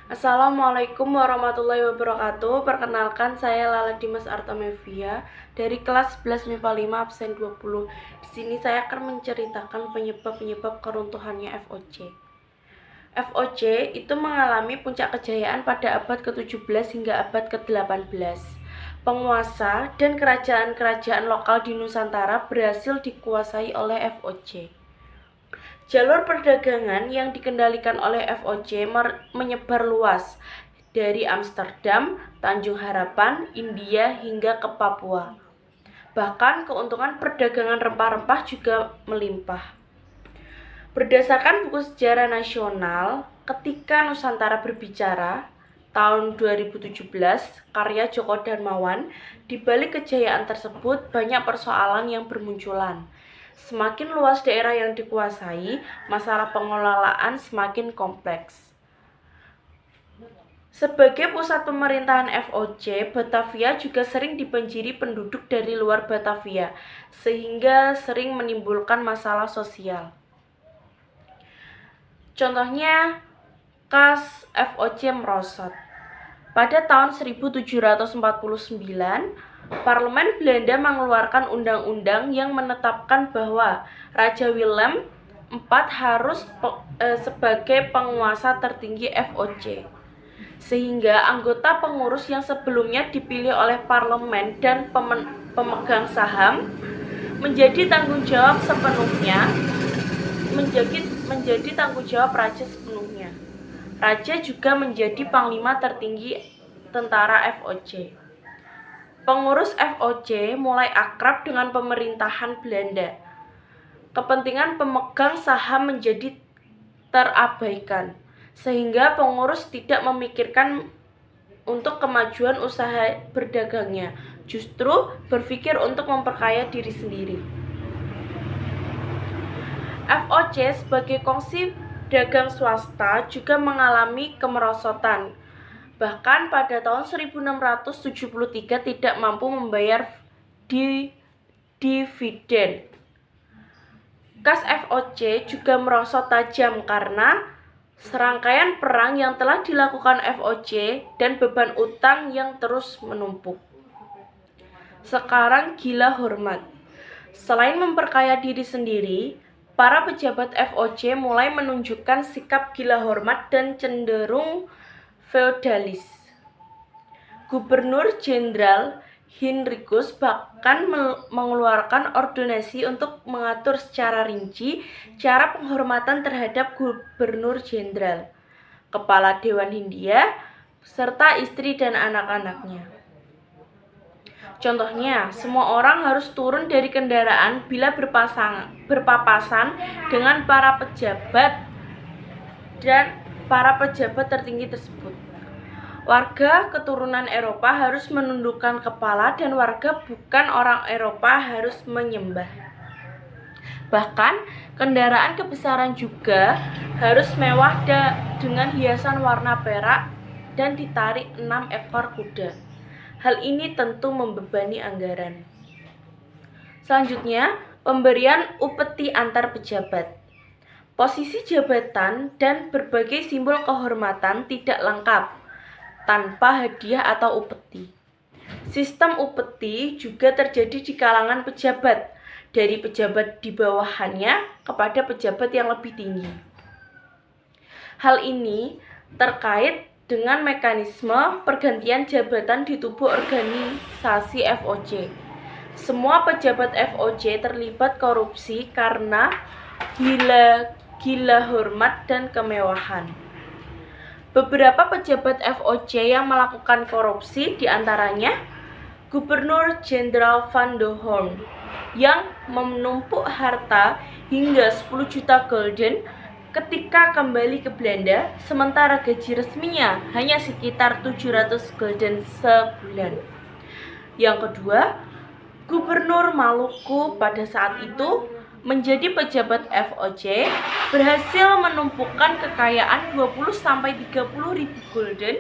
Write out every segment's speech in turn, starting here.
Assalamualaikum warahmatullahi wabarakatuh. Perkenalkan, saya Lala Dimas Artamevia dari kelas 11 MIPA 5 absen 20. Di sini saya akan menceritakan penyebab-penyebab keruntuhannya FOC. FOC itu mengalami puncak kejayaan pada abad ke-17 hingga abad ke-18. Penguasa dan kerajaan-kerajaan lokal di Nusantara berhasil dikuasai oleh FOC. Jalur perdagangan yang dikendalikan oleh FOC menyebar luas dari Amsterdam, Tanjung Harapan, India hingga ke Papua. Bahkan keuntungan perdagangan rempah-rempah juga melimpah. Berdasarkan buku sejarah nasional, ketika Nusantara berbicara, tahun 2017, karya Djoko Darmawan, di balik kejayaan tersebut banyak persoalan yang bermunculan. Semakin luas daerah yang dikuasai, masalah pengelolaan semakin kompleks. Sebagai pusat pemerintahan FOC, Batavia juga sering dibanjiri penduduk dari luar Batavia, sehingga sering menimbulkan masalah sosial. Contohnya, kas FOC merosot. Pada tahun 1749, Parlemen Belanda mengeluarkan undang-undang yang menetapkan bahwa Raja Willem IV harus sebagai penguasa tertinggi FOC, sehingga anggota pengurus yang sebelumnya dipilih oleh parlemen dan pemegang saham menjadi tanggung jawab raja sepenuhnya. Raja juga menjadi panglima tertinggi tentara FOC. Pengurus FOC mulai akrab dengan pemerintahan Belanda. Kepentingan pemegang saham menjadi terabaikan, sehingga pengurus tidak memikirkan untuk kemajuan usaha berdagangnya, justru berpikir untuk memperkaya diri sendiri. FOC sebagai kongsi dagang swasta juga mengalami kemerosotan. Bahkan pada tahun 1673 tidak mampu membayar dividen. Kas FOC juga merosot tajam karena serangkaian perang yang telah dilakukan FOC dan beban utang yang terus menumpuk. Sekarang gila hormat. Selain memperkaya diri sendiri, para pejabat FOC mulai menunjukkan sikap gila hormat dan cenderung feodalis. Gubernur Jenderal Henricus bahkan mengeluarkan ordonasi untuk mengatur secara rinci cara penghormatan terhadap Gubernur Jenderal, Kepala Dewan Hindia, serta istri dan anak-anaknya. Contohnya, semua orang harus turun dari kendaraan bila berpapasan dengan para pejabat tertinggi tersebut. Warga keturunan Eropa harus menundukkan kepala dan warga bukan orang Eropa harus menyembah. Bahkan, kendaraan kebesaran juga harus mewah dengan hiasan warna perak dan ditarik 6 ekor kuda. Hal ini tentu membebani anggaran. Selanjutnya, pemberian upeti antar pejabat. Posisi jabatan dan berbagai simbol kehormatan tidak lengkap tanpa hadiah atau upeti. Sistem upeti juga terjadi di kalangan pejabat, dari pejabat di bawahannya kepada pejabat yang lebih tinggi. Hal ini terkait dengan mekanisme pergantian jabatan di tubuh organisasi FOC. Semua pejabat FOC terlibat korupsi karena gila hormat dan kemewahan. Beberapa pejabat FOC yang melakukan korupsi diantaranya Gubernur Jenderal Van de Hoorn yang menumpuk harta hingga 10 juta gulden ketika kembali ke Belanda, sementara gaji resminya hanya sekitar 700 gulden sebulan. Yang kedua, Gubernur Maluku pada saat itu menjadi pejabat FOC berhasil menumpukan kekayaan 20-30 ribu gulden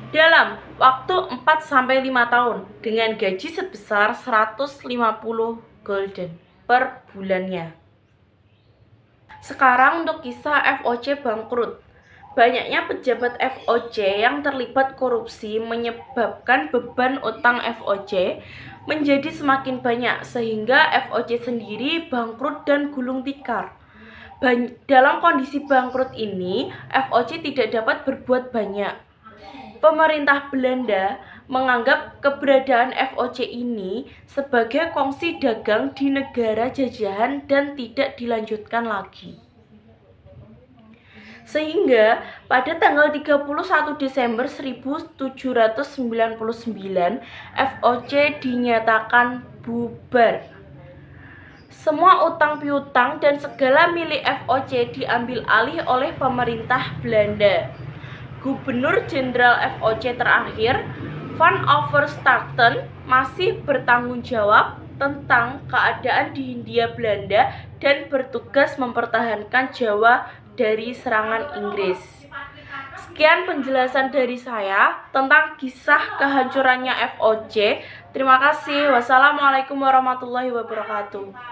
dalam waktu 4-5 tahun dengan gaji sebesar 150 gulden per bulannya. Sekarang untuk kisah FOC bangkrut. Banyaknya pejabat FOC yang terlibat korupsi menyebabkan beban utang FOC menjadi semakin banyak sehingga FOC sendiri bangkrut dan gulung tikar. Dalam kondisi bangkrut ini, FOC tidak dapat berbuat banyak. Pemerintah Belanda menganggap keberadaan FOC ini sebagai kongsi dagang di negara jajahan dan tidak dilanjutkan lagi. Sehingga pada tanggal 31 Desember 1799 FOC dinyatakan bubar. Semua utang piutang dan segala milik FOC diambil alih oleh pemerintah Belanda. Gubernur Jenderal FOC terakhir, Van Overstraeten, masih bertanggung jawab tentang keadaan di Hindia Belanda dan bertugas mempertahankan Jawa dari serangan Inggris. Sekian penjelasan dari saya tentang kisah kehancurannya FOC. Terima kasih. Wassalamualaikum warahmatullahi wabarakatuh.